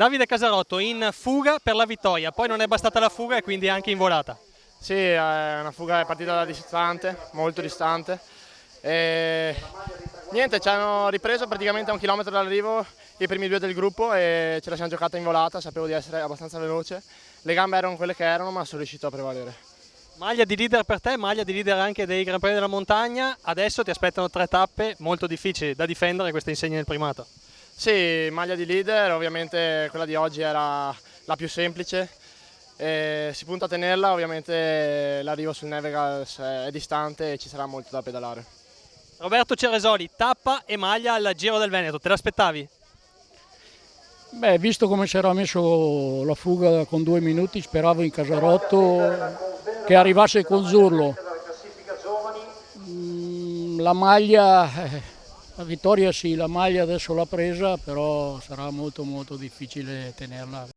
Davide Casarotto in fuga per la vittoria, poi non è bastata la fuga e quindi anche in volata. Sì, è una fuga è partita da distante, molto distante. E niente, ci hanno ripreso praticamente a 1 chilometro dall'arrivo i primi due del gruppo e ce la siamo giocata in volata, sapevo di essere abbastanza veloce. Le gambe erano quelle che erano, ma sono riuscito a prevalere. Maglia di leader per te, maglia di leader anche dei Gran Premi della Montagna. Adesso ti aspettano 3 tappe molto difficili da difendere, queste insegne del primato. Sì, maglia di leader, ovviamente quella di oggi era la più semplice. Si punta a tenerla, ovviamente l'arrivo sul Nevegals è distante e ci sarà molto da pedalare. Roberto Ceresoli, tappa e maglia al Giro del Veneto, te l'aspettavi? Beh, visto come si era messo la fuga con 2 minuti, speravo in Casarotto che arrivasse con Zurlo. La maglia, la vittoria sì, la maglia adesso l'ha presa, però sarà molto difficile tenerla